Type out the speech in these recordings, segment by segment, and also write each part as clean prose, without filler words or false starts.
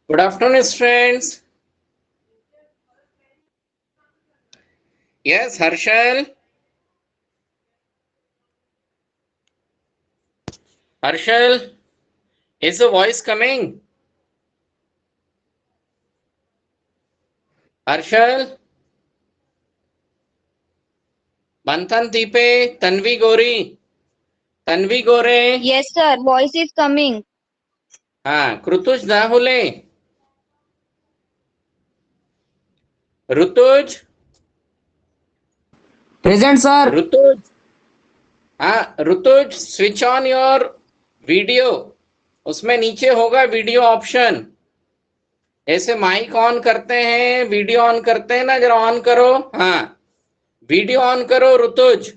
Good afternoon, friends. Yes, Harshal. Harshal, is the voice coming? Harshal, Manthan Tipe, Tanvi Gori, Tanvi Gore. Yes, sir. Voice is coming. हाँ, कृतुज दाहुले, Rituj, Present, sir. Rituj. हाँ, Rituj, switch on your video. उसमें नीचे होगा video option. ऐसे mic on करते हैं, video on करते हैं ना, जरा ऑन करो. हाँ, वीडियो ऑन करो ऋतुज.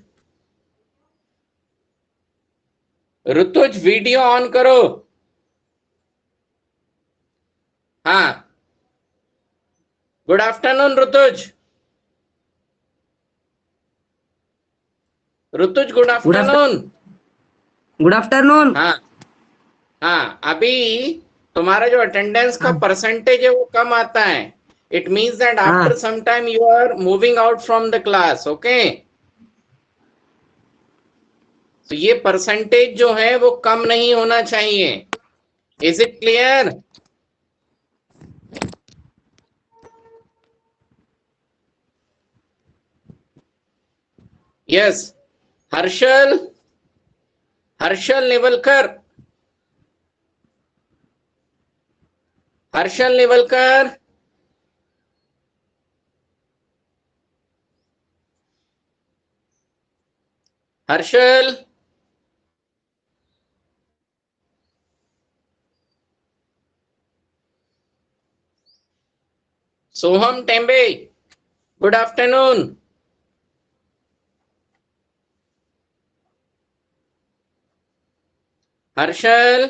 ऋतुज वीडियो ऑन करो. हाँ, good afternoon Rituj. Rituj good afternoon. Good afternoon. हाँ हाँ, अभी तुम्हारा जो अटेंडेंस का परसेंटेज है वो कम आता है. It means that after some time you are moving out from the class. Okay, तो ये परसेंटेज जो है वो कम नहीं होना चाहिए. Is it clear? Yes. Harshal, Harshal Nevalkar, Harshal Nevalkar. Harshal, Soham Tembe, good afternoon. Harshal,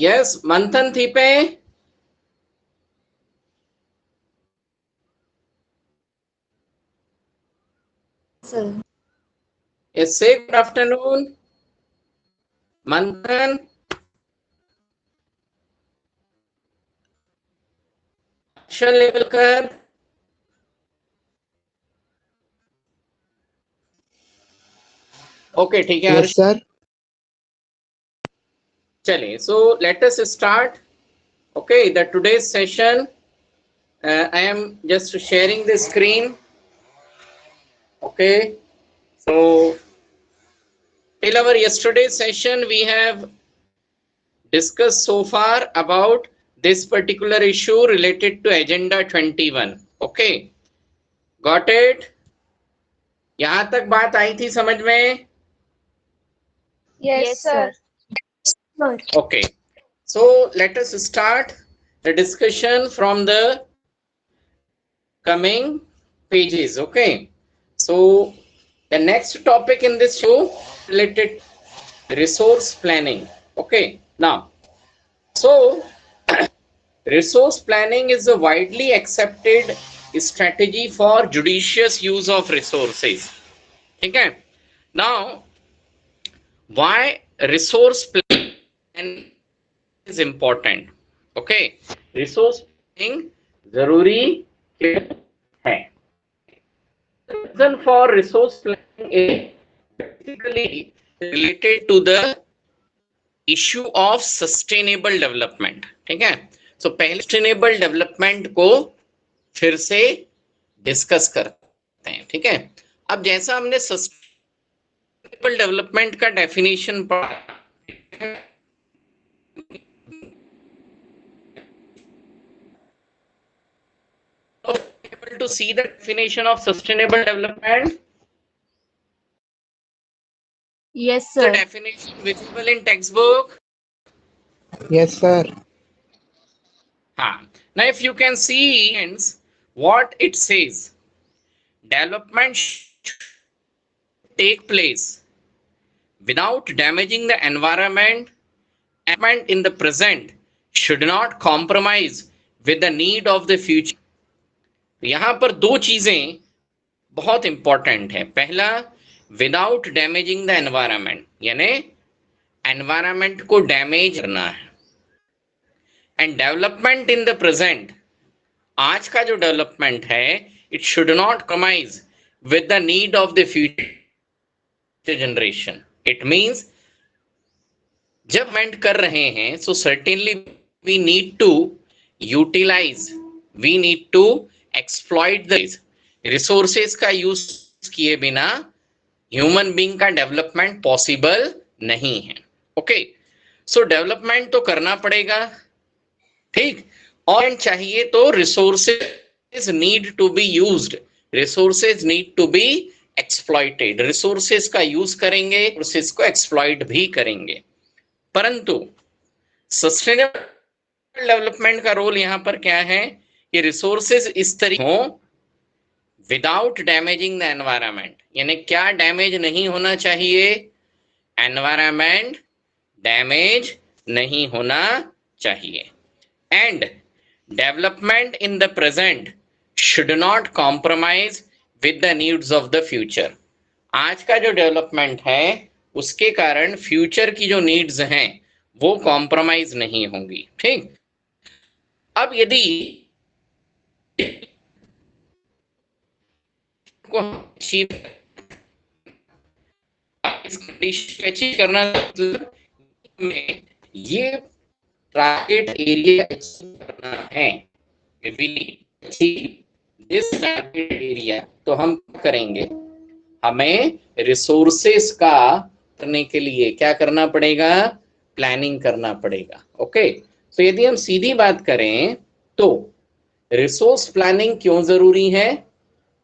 yes. Manthan Thipe, Sir. yes, say good afternoon. मंथन, हर्षल नेवलकर. ओके, ठीक है. Yes, sir. चलिए, so let us start. Okay, the today's session, I am just sharing the screen. Okay, so till our yesterday's session we have discussed so far about this particular issue related to agenda 21. Okay, got it? यहां तक बात आई थी समझ में? Yes, sir. Okay, so let us start the discussion from the coming pages. Okay, so the next topic in this show related resource planning. Okay, now, so resource planning is a widely accepted strategy for judicious use of resources. Okay, now why resource planning is important? Okay, resource planning जरूरी क्यों है? The reason for resource planning is basically related to the issue of sustainable development. ठीक है, so पहले sustainable development को फिर से discuss करते हैं. ठीक है, अब जैसा हमने सस्टेनेबल डेवलपमेंट का डेफिनेशन पढ़ा, able to see the definition of sustainable development. Yes, The sir. definition visible in textbook. Yes, sir. Now if you can see what it says, development should take place without damaging the environment. Development in the present should not compromise with the need of the future. यहाँ पर दो चीजें बहुत important है. पहला, without damaging the environment, यानी environment को damage करना है। And development in the present, आज का जो डेवलपमेंट है, it should not compromise with the need of the future generation. It means जब मेंट कर रहे हैं, so certainly we need to utilize, we need to exploit the resources का यूज किए बिना ह्यूमन बीइंग का डेवलपमेंट पॉसिबल नहीं है। ओके, सो डेवलपमेंट तो करना पड़ेगा, ठीक, और चाहिए तो resources need to be used, resources need to be exploited, resources का यूज करेंगे, रिसोर्सेज को एक्सप्लॉइट भी करेंगे। परंतु सस्टेनेबल डेवलपमेंट का रोल यहां पर क्या है कि रिसोर्सेज इस तरीके हो विदाउट डैमेजिंग द एनवायरमेंट, यानी क्या डैमेज नहीं होना चाहिए, एनवायरमेंट डैमेज नहीं होना चाहिए। And development in the present should not compromise with the needs of the future, आज का जो डेवलपमेंट है उसके कारण फ्यूचर की जो नीड्स हैं वो कॉम्प्रोमाइज नहीं होंगी। ठीक, अब यदि को अचीव अचीव करना, मतलब में ये टारगेट एरिया अचीव करना है, दिस टारगेट एरिया, तो हम करेंगे, हमें रिसोर्सेस का करने के लिए क्या करना पड़ेगा, प्लानिंग करना पड़ेगा। ओके, तो यदि हम सीधी बात करें तो रिसोर्स प्लानिंग क्यों जरूरी है,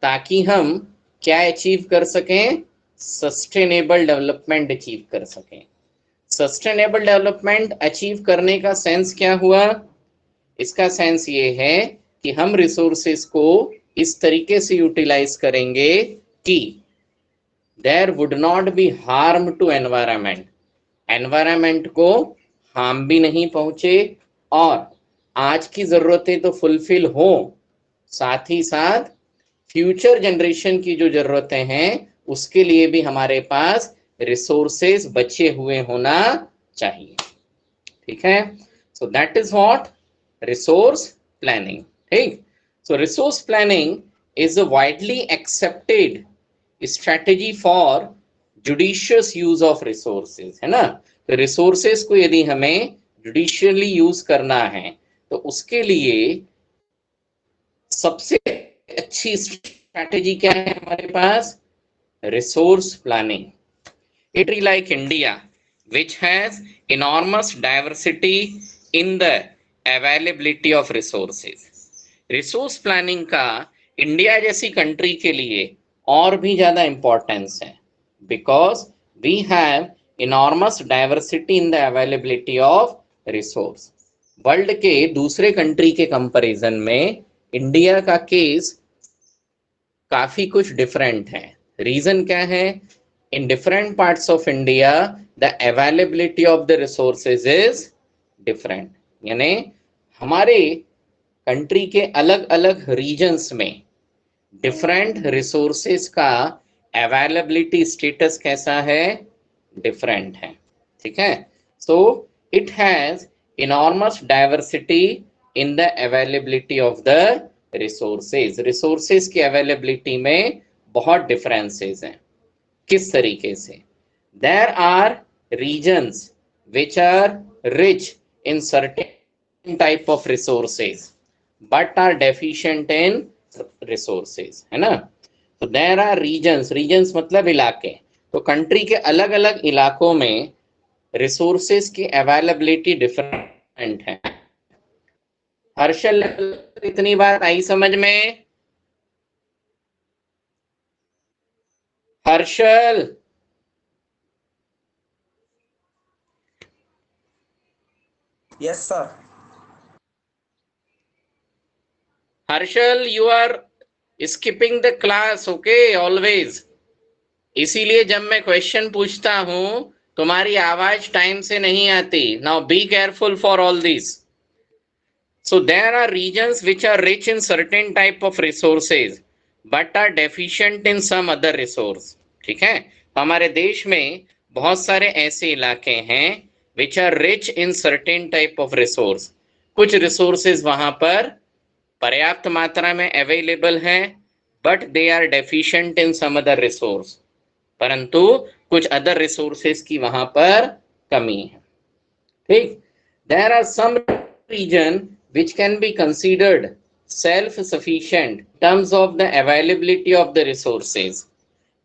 ताकि हम क्या अचीव कर सकें, सस्टेनेबल डेवलपमेंट अचीव कर सकें। सस्टेनेबल डेवलपमेंट अचीव करने का सेंस क्या हुआ, इसका सेंस ये है कि हम रिसोर्सेस को इस तरीके से यूटिलाइज करेंगे कि there would not be harm to environment, environment को हार्म भी नहीं पहुंचे और आज की जरूरतें तो फुलफिल हो, साथ ही साथ फ्यूचर जनरेशन की जो जरूरतें हैं उसके लिए भी हमारे पास रिसोर्सेज बचे हुए होना चाहिए। ठीक है, so that is what resource planning. ठीक, so resource planning is a widely accepted strategy for judicious use of resources, है ना। तो रिसोर्सेज को यदि हमें जुडिशियली यूज करना है तो उसके लिए सबसे अच्छी स्ट्रैटेजी क्या है हमारे पास, resource planning. It is like India, which has enormous diversity in the availability of resources. Resource planning का इंडिया जैसी कंट्री के लिए और भी ज्यादा इंपॉर्टेंस है, because we have enormous diversity in the availability of resource. World के दूसरे कंट्री के कंपैरिजन में इंडिया का केस काफी कुछ डिफरेंट है। रीजन क्या है, in different parts of India the availability of the resources is different, यानी हमारे कंट्री के अलग अलग रीजन्स में डिफरेंट रिसोर्सेज का अवेलेबिलिटी स्टेटस कैसा है, डिफरेंट है। ठीक है, so it has enormous diversity in the availability of the resources, resources की अवेलेबिलिटी में बहुत डिफरेंसेस हैं। किस तरीके से, there are regions which are rich in certain type of resources but are deficient in resources, है ना। तो देयर आर रीजन्स, रीजन्स मतलब इलाके, तो कंट्री के अलग अलग इलाकों में रिसोर्सेज की अवेलेबिलिटी डिफरेंट है। हर्षल, इतनी बात आई समझ में, Harshal? Yes, sir. Harshal, you are skipping the class, okay, always. इसीलिए जब मैं क्वेश्चन पूछता हूं तुम्हारी आवाज टाइम से नहीं आती। Now be careful for all this. So there are regions which are rich in certain type of resources but are deficient in some other resource. ठीक है। तो हमारे देश में बहुत सारे ऐसे इलाके हैं which are rich in certain type of resource. कुछ रिसोर्सेज वहां पर पर्याप्त मात्रा में अवेलेबल है, but they are deficient in some other resource, परंतु कुछ अदर रिसोर्सेज की वहां पर कमी है। ठीक। There are some region which can be considered self sufficient in terms of the availability of the resources,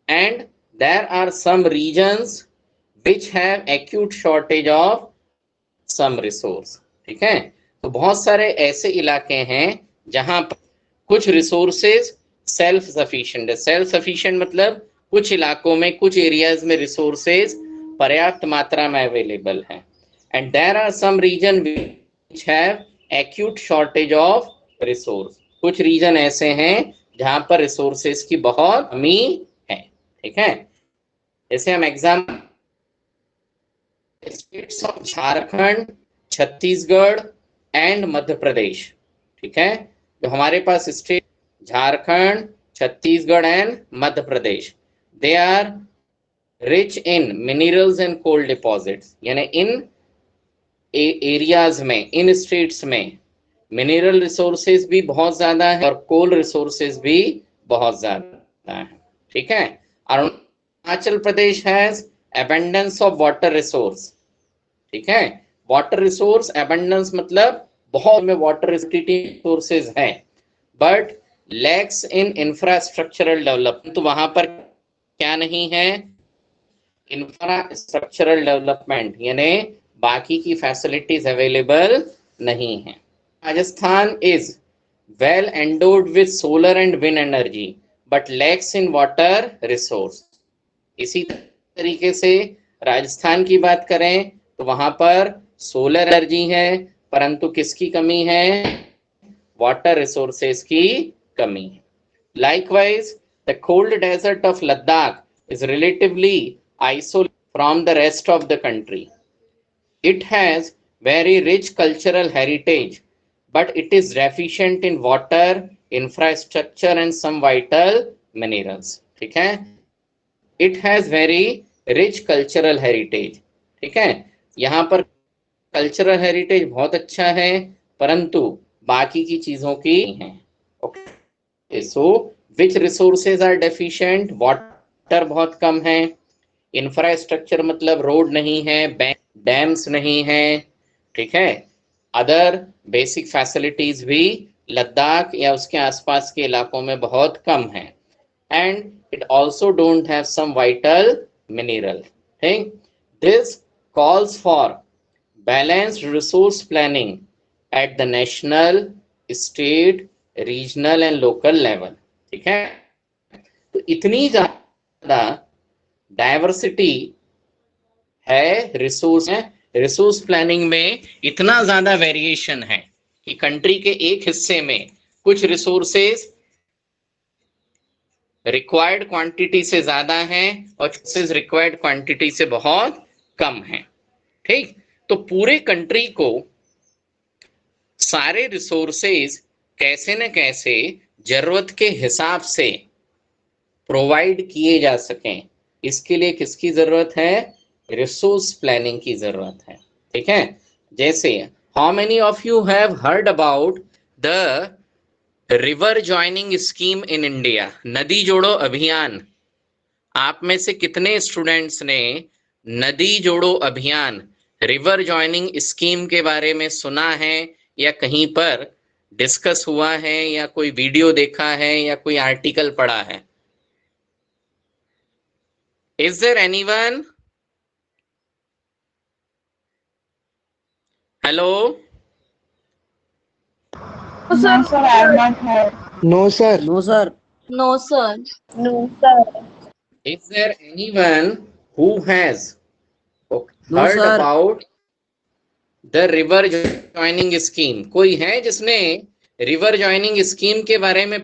and there are some regions which have acute shortage of some resource। ठीक है। तो बहुत सारे ऐसे इलाके हैं जहां पर कुछ रिसोर्सेज सेल्फ सफिशिएंट है। सेल्फ सफिशिएंट मतलब कुछ इलाकों में, कुछ एरियाज में रिसोर्सेज पर्याप्त मात्रा में अवेलेबल है, and there are some region which have acute shortage of resource. कुछ रीजन ऐसे हैं जहां पर रिसोर्सेज की बहुत कमी है। ठीक है। जैसे हम exam states of Jharkhand, Chhattisgarh and Madhya Pradesh. ठीक है। तो हमारे पास state Jharkhand, Chhattisgarh and Madhya Pradesh, they are rich in minerals and coal deposits. यानी इन एरियाज में, इन स्टेट्स में मिनरल रिसोर्सेज भी बहुत ज्यादा है और कोल रिसोर्सेज भी बहुत ज्यादा है। ठीक है। Arunachal Pradesh has abundance of water resource. ठीक है। वाटर रिसोर्स अबंडेंस मतलब बहुत में वाटर रिसोर्सेज है, but lacks in infrastructural development. तो वहां पर क्या नहीं है? इंफ्रास्ट्रक्चरल डेवलपमेंट, यानी बाकी की फैसिलिटीज अवेलेबल नहीं है। Rajasthan is well endowed with solar and wind energy but lacks in water resource. इसी तरीके से राजस्थान की बात करें तो वहां पर सोलर एनर्जी है, परंतु किसकी कमी है? वाटर रिसोर्सेज की कमी है। Likewise the cold desert of Ladakh is relatively isolated from the rest of the country. It has very rich cultural heritage, but it is deficient in water, infrastructure and some vital minerals. ठीक है। It has very rich cultural heritage. ठीक है। यहाँ पर cultural heritage बहुत अच्छा है, परंतु बाकी की चीजों की नहीं है। Okay. So which resources are deficient? Water बहुत कम है, इंफ्रास्ट्रक्चर मतलब रोड नहीं है, डैम्स नहीं है। ठीक है। अदर बेसिक फैसिलिटीज भी लद्दाख या उसके आसपास के इलाकों में बहुत कम है, and it also don't have some vital mineral. ठीक। This calls for balanced resource planning at the national, state, regional and local level. ठीक है। तो इतनी ज्यादा डाइवर्सिटी है रिसोर्स प्लानिंग में, इतना ज्यादा वेरिएशन है कि कंट्री के एक हिस्से में कुछ रिसोर्सेज रिक्वायर्ड क्वांटिटी से ज्यादा हैं और रिक्वायर्ड क्वांटिटी से बहुत कम है। ठीक। तो पूरे कंट्री को सारे रिसोर्सेज कैसे न कैसे जरूरत के हिसाब से प्रोवाइड किए जा सकें, इसके लिए किसकी जरूरत है? रिसोर्स प्लानिंग की जरूरत है। ठीक है। जैसे how many of you have heard about the river joining scheme in India? नदी जोड़ो अभियान। आप में से कितने स्टूडेंट्स ने नदी जोड़ो अभियान, रिवर जॉइनिंग स्कीम के बारे में सुना है, या कहीं पर डिस्कस हुआ है, या कोई वीडियो देखा है, या कोई आर्टिकल पढ़ा है? Is there anyone? Hello? No, sir, I have not heard. No, sir. No, sir. No, sir. No, sir. Is there anyone who has No, heard sir. about the river joining scheme? कोई है जिसने river joining scheme के बारे में?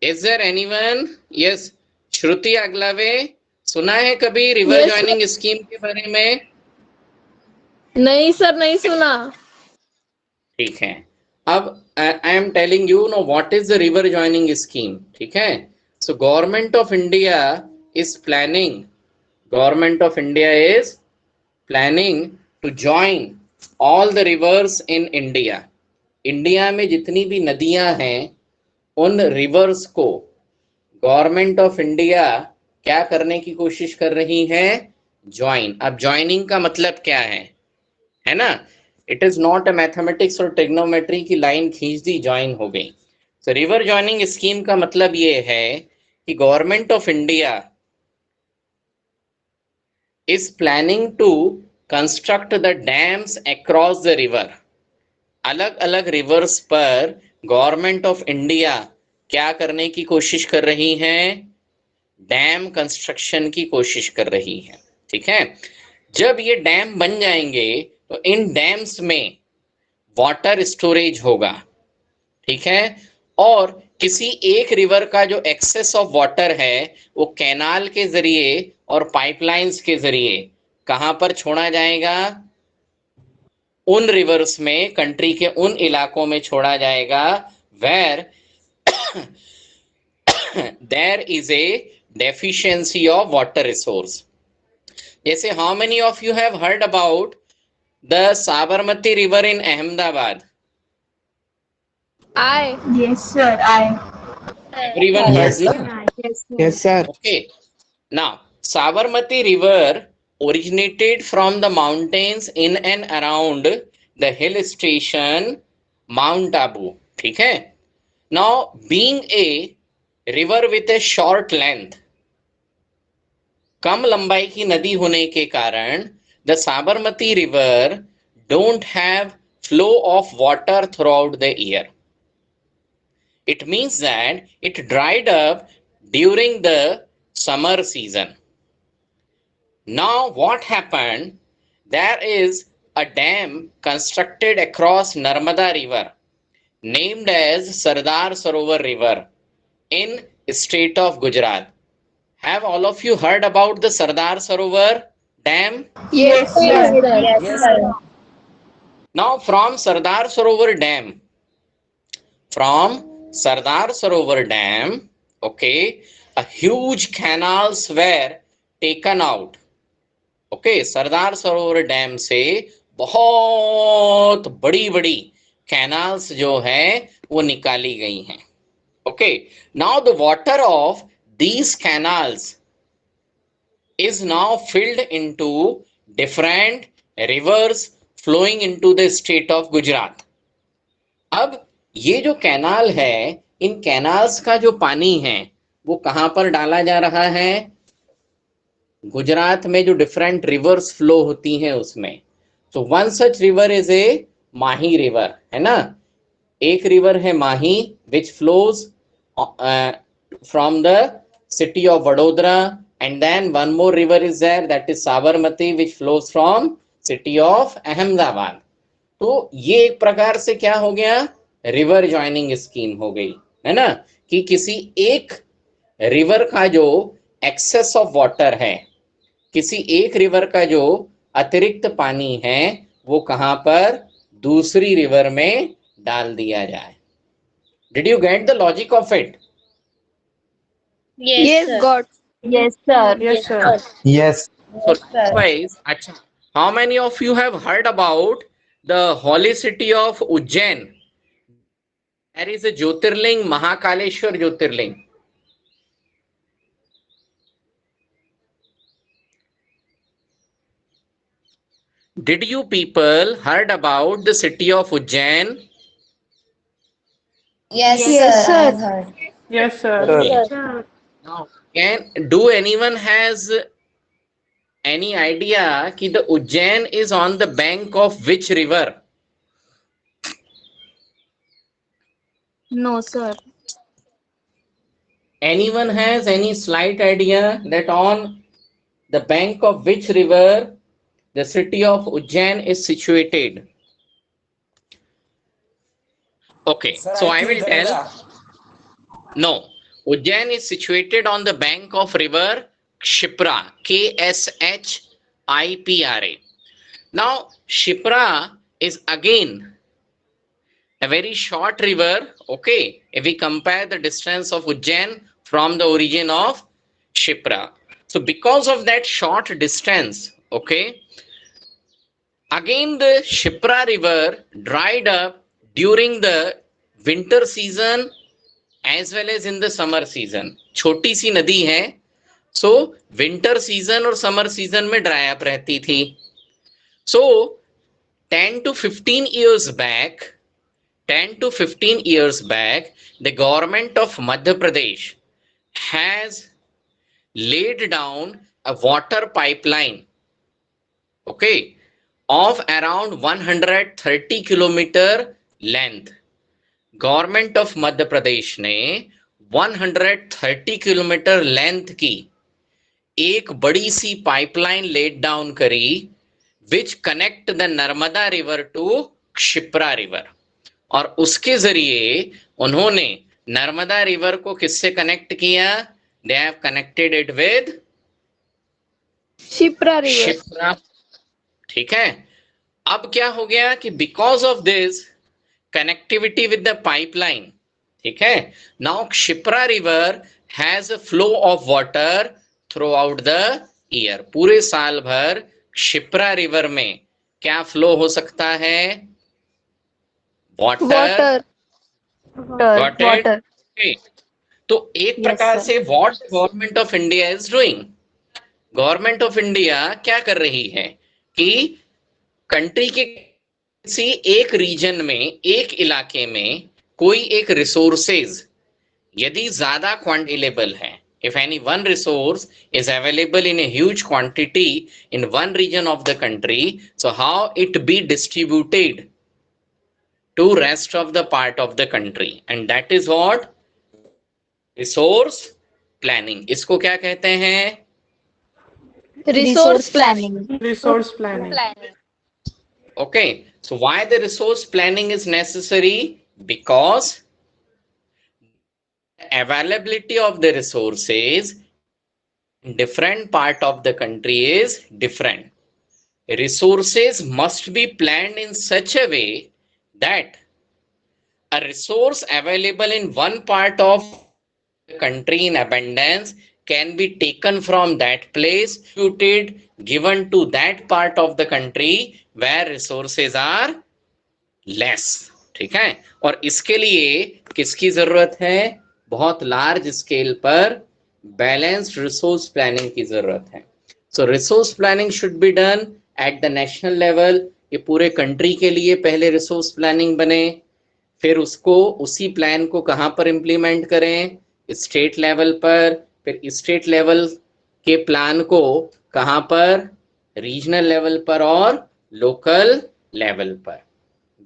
Is there anyone? Yes, श्रुति अगलावे, सुना है कभी river joining scheme के बारे में? नहीं सर, नहीं सुना। ठीक है। अब I am telling you know what is the river joining scheme, ठीक है। So government of India is planning, government of India is planning to join all the rivers in India. India में जितनी भी नदियां हैं उन रिवर्स को government of India क्या करने की कोशिश कर रही है, ज्वाइन। अब ज्वाइनिंग का मतलब क्या है ना, it is not a mathematics और ट्रिग्नोमेट्री की लाइन खींच दी ज्वाइन हो गई। सो रिवर ज्वाइनिंग स्कीम का मतलब ये है कि government of India is planning to construct the dams across the river। अलग अलग रिवर्स पर गवर्नमेंट ऑफ इंडिया क्या करने की कोशिश कर रही है, डैम कंस्ट्रक्शन की कोशिश कर रही है, ठीक है। जब ये डैम बन जाएंगे तो इन डैम्स में वाटर स्टोरेज होगा, ठीक है। और किसी एक रिवर का जो एक्सेस ऑफ वाटर है वो कैनाल के जरिए और पाइपलाइंस के जरिए कहां पर छोड़ा जाएगा, उन रिवर्स में, कंट्री के उन इलाकों में छोड़ा जाएगा where there is a deficiency of water resource. जैसे how many of you have heard about the Sabarmati river in Ahmedabad? I. Yes, sir. I. Everyone heard, Yes, no? sir. Yes, sir. Yes, sir. Okay. Now, Sabarmati River originated from the mountains in and around the hill station Mount Abu. ठीक है? Now, being a river with a short length, कम लंबाई की नदी होने के कारण the Sabarmati River don't have flow of water throughout the year. It means that it dried up during the summer season. Now what happened? There is a dam constructed across Narmada River named as Sardar Sarovar River in state of Gujarat. Have all of you heard about the Sardar Sarovar dam? Yes, sir. Yes, sir. Now from Sardar Sarovar Dam, okay, a huge canals were taken out. Okay, Sardar Sarovar dam से बहुत बड़ी बड़ी canals जो है वो निकाली गई हैं। Okay, now the water of these canals is now filled into different rivers flowing into the state of Gujarat. अब ये जो कैनाल है, इन कैनाल्स का जो पानी है वो कहां पर डाला जा रहा है, गुजरात में जो डिफरेंट रिवर्स फ्लो होती हैं उसमें। So one such river is a Mahi river, है ना। एक रिवर है Mahi which flows from the city of Vadodara, and then one more river is there, that is Sabarmati, which flows from city of Ahmedabad. तो ये एक प्रकार से क्या हो गया, रिवर ज्वाइनिंग स्कीम हो गई, है ना, कि किसी एक रिवर का जो एक्सेस ऑफ वाटर है, किसी एक रिवर का जो अतिरिक्त पानी है वो कहां पर, दूसरी रिवर में डाल दिया जाए। Did you get the logic of it? Yes, God. Yes, sir. Yes, sir. Yes. So likewise, अच्छा, how many of you have heard about the holy city of Ujjain? There is a Jyotirling, Mahakaleshwar Jyotirling. Did you people heard about the city of Ujjain? Yes, sir. Yes, sir. Sir. Now, do anyone has any idea कि the Ujjain is on the bank of which river? No, sir. Anyone has any slight idea that on the bank of which river the city of Ujjain is situated? Okay, Sir, so I think will tell. Ganga. No, Ujjain is situated on the bank of river Kshipra, Kshipra. Now, Kshipra is again a very short river, okay, if we compare the distance of Ujjain from the origin of Shipra. So because of that short distance, okay, again the Shipra river dried up during the winter season as well as in the summer season. छोटी सी नदी है, so winter season और summer season में dry up रहती थी. So 10 to 15 years back, 10 to 15 years back, the government of Madhya Pradesh has laid down a water pipeline, okay, of around 130 kilometer length. Government of Madhya Pradesh ने 130 kilometre length की एक बड़ी सी pipeline let down करी, which connect the Narmada river to Kshipra river. और उसके जरिए उन्होंने Narmada river को किससे कनेक्ट किया? They have connected it with Shipra river. Shipra. ठीक है. अब क्या हो गया कि because of this connectivity with the pipeline, ठीक है, now Kshipra river has a flow of water through out the year. पूरे साल भर क्षिप्रा रिवर में क्या फ्लो हो सकता है? वाटर. Water. Okay. तो एक Yes, प्रकार sir. से what government of India is doing, government of India क्या कर रही है कि कंट्री के किसी एक रीजन में, एक इलाके में कोई एक रिसोर्सेज यदि ज्यादा क्वांटिलेबल है, if any one resource is available in a huge quantity in one region of the country, so how it be distributed to rest of the part of the country, and that is what resource planning. इसको क्या कहते हैं? Resource planning. Resource planning. Okay, so why the resource planning is necessary? Because availability of the resources in different part of the country is different. Resources must be planned in such a way that a resource available in one part of the country in abundance can be taken from that place, distributed, given to that part of the country where resources are less. ठीक है. और इसके लिए किसकी जरूरत है? बहुत large scale पर बैलेंस्ड रिसोर्स प्लानिंग की जरूरत है. So resource planning should be done at the national level. ये पूरे कंट्री के लिए पहले रिसोर्स प्लानिंग बने, फिर उसको उसी प्लान को कहाँ पर इम्प्लीमेंट करें? स्टेट लेवल पर, फिर स्टेट लेवल के प्लान को कहाँ पर? रीजनल लेवल पर और लोकल लेवल पर.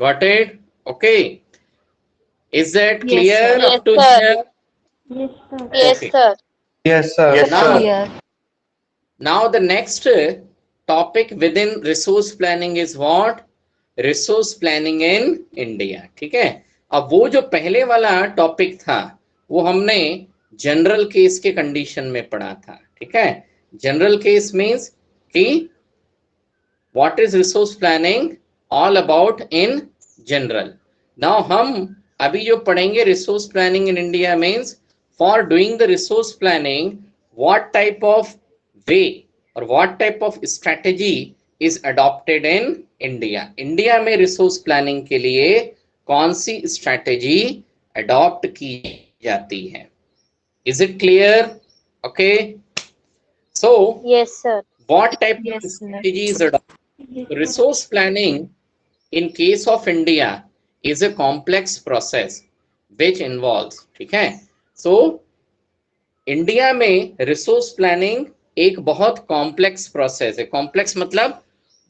Got it? Okay. Is that Yes, clear sir. Up to Yes, sir. Here? Yes, Okay. sir. Yes, sir. Now, Clear. now the next topic within resource planning is what? Resource planning in India. ठीक है. अब वो जो पहले वाला topic था वो हमने जनरल केस के कंडीशन में पढ़ा था. ठीक है. जनरल केस मीन्स कि what is resource planning all about in general. Now हम अभी जो पढ़ेंगे resource planning in India means for doing the resource planning what type of way or what type of strategy is adopted in India. India में resource planning के लिए कौन सी strategy adopt की जाती है? Is it clear? Okay. So Yes, sir. what type of Yes, sir. strategy is adopted? Resource planning in case of India is a complex process which involves, ठीक है. So India में resource planning एक बहुत complex process है. Complex मतलब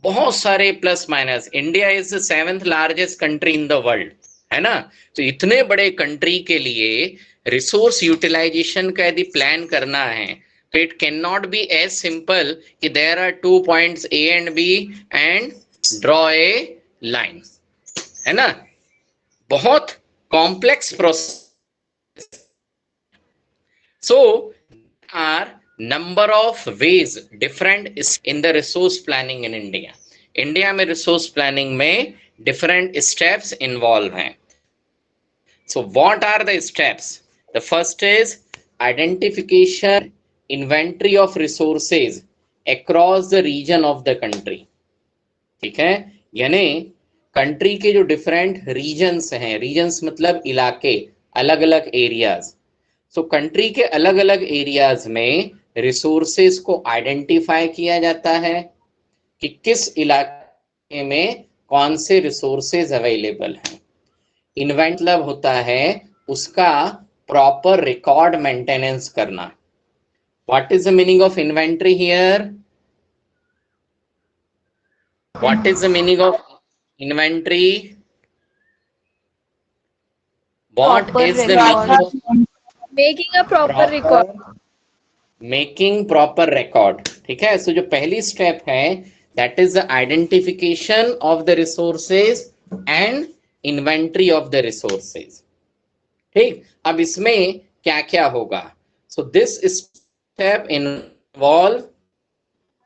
बहुत सारे plus minus. India is the 7th largest country in the world, है ना. तो इतने बड़े कंट्री के लिए रिसोर्स यूटिलाइजेशन का यदि प्लान करना है तो it can not be as simple कि there are 2 points A and B and draw a line, है ना. बहुत complex process. So are number of ways different is in the resource planning in India. India में resource planning में different steps involve हैं. So what are the steps? The first is identification, inventory of resources across the region of the country. ठीक है, यानी country के जो different regions हैं, regions मतलब इलाके, अलग अलग एरियाज। सो कंट्री के अलग अलग एरियाज में रिसोर्सेज को आइडेंटिफाई किया जाता है कि किस इलाके में कौन से रिसोर्सेज अवेलेबल हैं। इन्वेंट मतलब होता है उसका प्रॉपर रिकॉर्ड मेंटेनेंस करना। What is the meaning of inventory here? What is the meaning of inventory? What Proper is the record. meaning of Making a proper record. Making proper record? ठीक है, सो जो पहली step है that is the identification of the resources and inventory of the resources. ठीक, अब इसमें क्या क्या होगा? So this step involve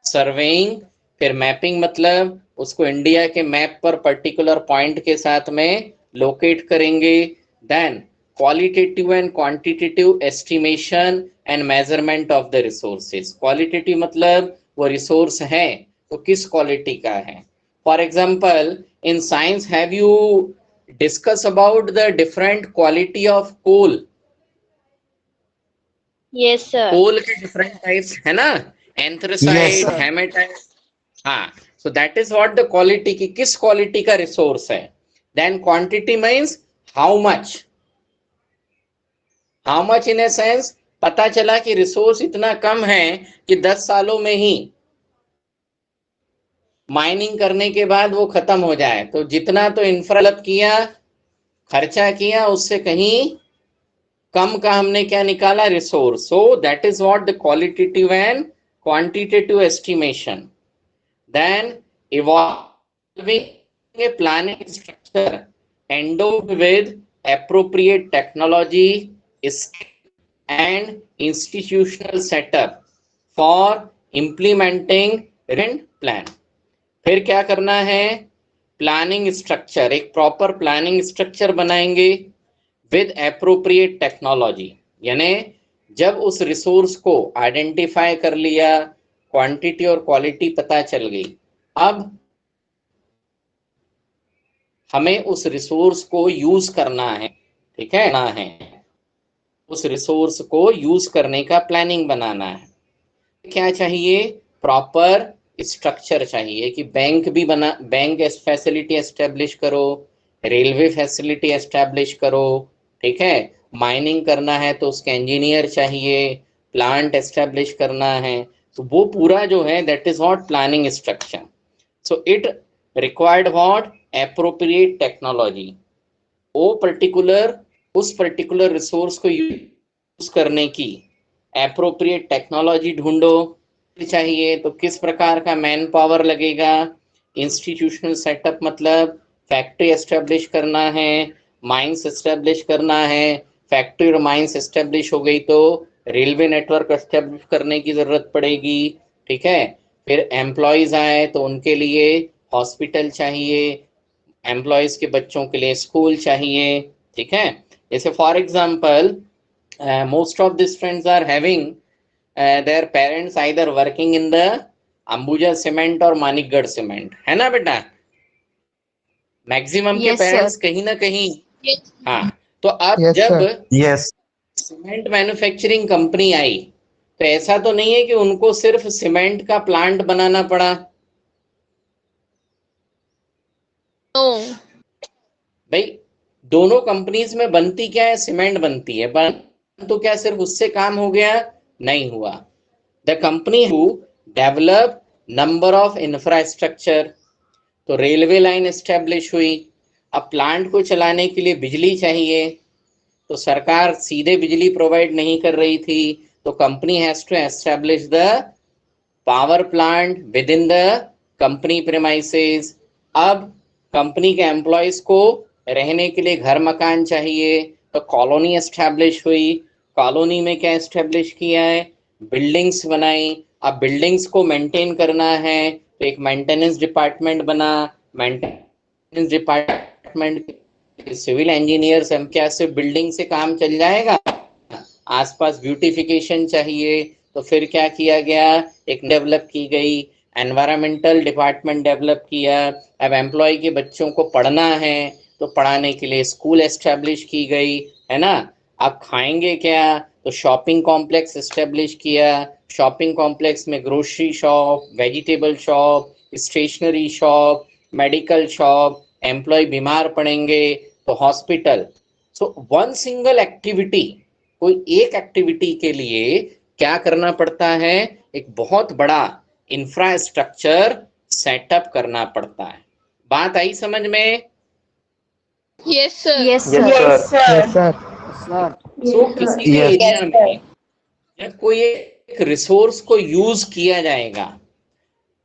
surveying, फिर मैपिंग मतलब उसको इंडिया के मैप पर पर्टिकुलर पॉइंट के साथ में लोकेट करेंगे। Then qualitative and quantitative estimation and measurement of the resources. Qualitative मतलब वो रिसोर्स है तो किस क्वालिटी का है। For example in science have you discuss about the different quality of coal? Yes, sir. Coal के डिफरेंट टाइप्स है ना, एंथ्रासाइट, sir. हेमेटाइट। हाँ, so that is what the quality की किस क्वालिटी का रिसोर्स है। Then quantity means how much, how much in a sense पता चला कि रिसोर्स इतना कम है कि 10 सालों में ही माइनिंग करने के बाद वो खत्म हो जाए, तो जितना तो इंफ्राडेवलप किया, खर्चा किया, उससे कहीं कम का हमने क्या निकाला, resource. So that is what the qualitative and quantitative estimation. Then evolving a planning structure endowed with appropriate technology, skill and institutional setup for implementing current plan. फिर क्या करना है, प्लानिंग स्ट्रक्चर, एक प्रॉपर प्लानिंग स्ट्रक्चर बनाएंगे with appropriate technology. यानी जब उस resource को आइडेंटिफाई कर लिया, क्वांटिटी और क्वालिटी पता चल गई, अब हमें उस रिसोर्स को यूज करना है। ठीक है ना, है उस रिसोर्स को यूज करने का प्लानिंग बनाना है। क्या चाहिए, प्रॉपर स्ट्रक्चर चाहिए कि बैंक भी बना, बैंक फैसिलिटी एस्टेब्लिश करो, रेलवे फैसिलिटी एस्टेब्लिश करो। ठीक है, माइनिंग करना है तो उसके इंजीनियर चाहिए, प्लांट एस्टेब्लिश करना है, तो वो पूरा जो है that is what planning structure. So it required what appropriate technology. वो पर्टिकुलर उस पर्टिकुलर रिसोर्स को यूज करने की एप्रोप्रिएट टेक्नोलॉजी ढूंढो। चाहिए तो किस प्रकार का मैन पावर लगेगा, इंस्टीट्यूशनल सेटअप मतलब फैक्ट्री एस्टेब्लिश करना है, माइंस एस्टेब्लिश करना है। फैक्ट्री और माइंस एस्टेब्लिश हो गई तो रेलवे नेटवर्क एस्टेब्लिश करने की जरूरत पड़ेगी। ठीक है, फिर एम्प्लॉयज आए तो उनके लिए हॉस्पिटल चाहिए, एम्प्लॉयज के बच्चों के लिए स्कूल चाहिए। ठीक है, जैसे for example most of the students are having their parents either working in the Ambuja cement और मानिकगढ़ सीमेंट, है ना बेटा? मैक्सिमम के Yes, पेरेंट्स sir. कहीं ना कहीं। Yes. हाँ, तो अब Yes, जब sir. Yes. Cement manufacturing company आई तो ऐसा तो नहीं है कि उनको सिर्फ सीमेंट का प्लांट बनाना पड़ा। No. भाई दोनों कंपनीज में बनती क्या है, सीमेंट बनती है, तो क्या सिर्फ उससे काम हो गया? नहीं हुआ। The company who develop number of infrastructure, तो रेलवे लाइन एस्टेब्लिश हुई। अब प्लांट को चलाने के लिए बिजली चाहिए, तो सरकार सीधे बिजली प्रोवाइड नहीं कर रही थी, तो company has to establish the power plant within the company premises. अब कंपनी के एम्प्लॉयज को रहने के लिए घर मकान चाहिए, तो कॉलोनी एस्टेब्लिश हुई। कॉलोनी में क्या एस्टेब्लिश किया है, बिल्डिंग्स बनाई। अब बिल्डिंग्स को मेंटेन करना है तो एक मेंटेनेंस डिपार्टमेंट बना। मेंटेनेंस डिपार्टमेंट सिविल इंजीनियर्स हम क्या सिर्फ बिल्डिंग से काम चल जाएगा, आसपास ब्यूटिफिकेशन चाहिए, तो फिर क्या किया गया, एक डेवलप की गई, एनवायरमेंटल डिपार्टमेंट डेवलप किया। अब एम्प्लॉय के बच्चों को पढ़ना है तो पढ़ाने के लिए स्कूल एस्टेब्लिश की गई, है ना। अब खाएंगे क्या, तो शॉपिंग कॉम्प्लेक्स एस्टेब्लिश किया, शॉपिंग कॉम्प्लेक्स में grocery shop, vegetable shop, stationery shop, medical shop, employee बीमार पड़ेंगे तो hospital. So one single activity, कोई एक एक्टिविटी के लिए क्या करना पड़ता है, एक बहुत बड़ा इंफ्रास्ट्रक्चर सेटअप करना पड़ता है। बात आई समझ में? Yes, sir. Yes, sir. Yes, sir. Sir so किसी भी Yes. एरिया में या कोई एक रिसोर्स को यूज किया जाएगा,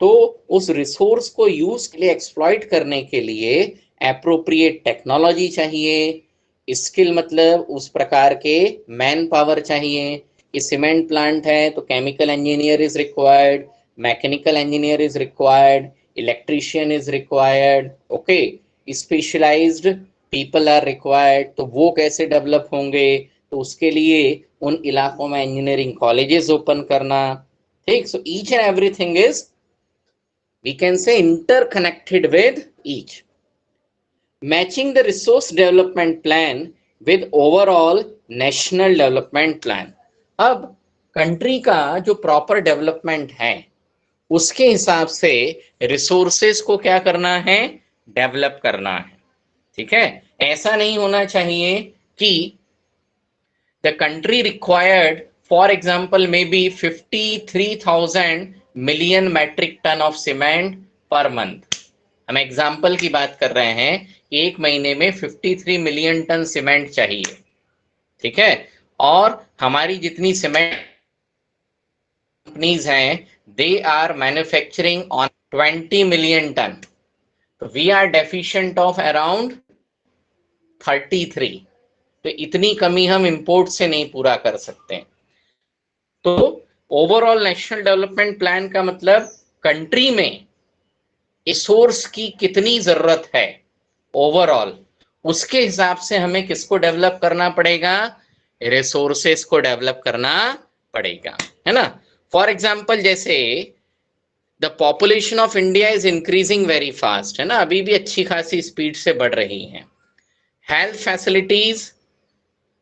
तो उस रिसोर्स को यूज के लिए, एक्सप्लॉइट करने के लिए एप्रोप्रिएट टेक्नोलॉजी चाहिए, स्किल मतलब उस प्रकार के मैन पावर चाहिए। ये सीमेंट प्लांट है तो chemical engineer is required, mechanical engineer is required, electrician is required, okay, specialised people are required. तो वो कैसे डेवलप होंगे, तो उसके लिए उन इलाकों में इंजीनियरिंग कॉलेजेस ओपन करना, ठीक। So each and everything is, we can say, interconnected with each. Matching the resource development plan with overall national development plan. अब कंट्री का जो प्रॉपर डेवलपमेंट है उसके हिसाब से रिसोर्सेस को क्या करना है, डेवलप करना है, ठीक है। ऐसा नहीं होना चाहिए कि the country required, for example, maybe 53,000 million metric ton of cement per month. हम एग्जाम्पल की बात कर रहे हैं, एक महीने में 53 मिलियन टन सीमेंट चाहिए, ठीक है। और हमारी जितनी सीमेंट कंपनीज हैं, they are manufacturing on 20 million ton, तो we are deficient of around 33। तो इतनी कमी हम इंपोर्ट से नहीं पूरा कर सकते। तो ओवरऑल नेशनल डेवलपमेंट प्लान का मतलब कंट्री में रिसोर्स की कितनी जरूरत है ओवरऑल, उसके हिसाब से हमें किसको डेवलप करना पड़ेगा, रिसोर्सेस को डेवलप करना पड़ेगा, है ना। फॉर एग्जाम्पल, जैसे the population of India is increasing very fast, है ना, अभी भी अच्छी खासी स्पीड से बढ़ रही है। Health facilities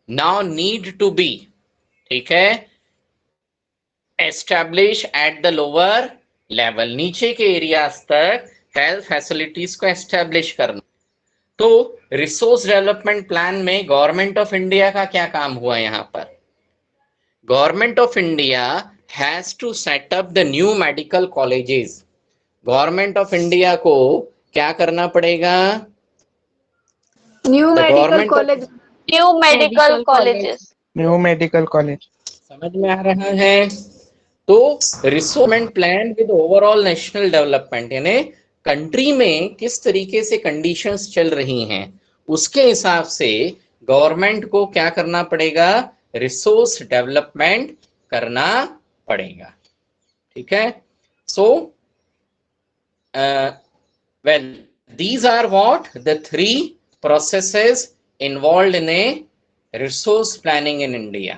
now need to be, ठीक है, establish at the lower level, नीचे के एरियाज तक हेल्थ फैसिलिटीज को एस्टेब्लिश करना। तो रिसोर्स डेवलपमेंट प्लान में गवर्नमेंट ऑफ इंडिया का क्या काम हुआ, यहाँ पर government of India has to set up the new medical colleges. Government of India को क्या करना पड़ेगा, New medical government of- college. New medical colleges. New medical college. समझ में आ रहा है? तो रिसोर्समेंट plan with overall national development, यानी कंट्री में किस तरीके से कंडीशंस चल रही हैं उसके हिसाब से गवर्नमेंट को क्या करना पड़ेगा, रिसोर्स डेवलपमेंट करना पड़ेगा, ठीक है। So well, these are what the three processes involved in a resource planning in India,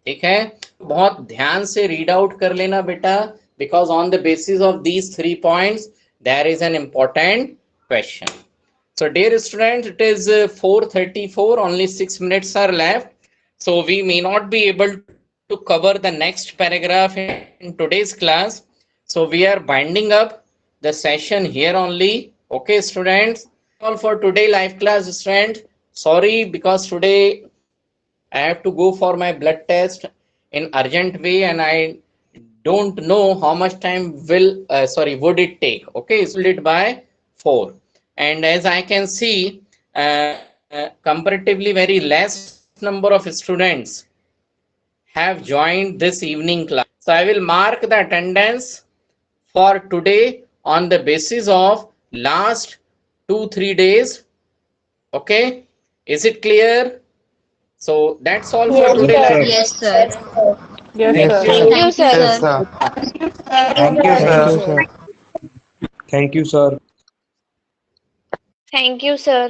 ठीक है। बहुत ध्यान से रीड आउट कर लेना बेटा, because on the basis of these 3 points there is an important question. So dear students, it is 4:34, only 6 minutes are left, so we may not be able to cover the next paragraph in today's class, so we are binding up the session here only, okay students. All for today live class students. Sorry, because today I have to go for my blood test in urgent way and I don't know how much time would it take. Okay, so it by 4, and as I can see comparatively very less number of students have joined this evening class, so I will mark the attendance for today on the basis of last 2-3 days. Okay, is it clear? So that's all for today. Yes, sir. Yes, Yes, sir. sir. Thank you, sir. Yes, sir. Thank you, sir. Thank you, sir. Thank you, sir.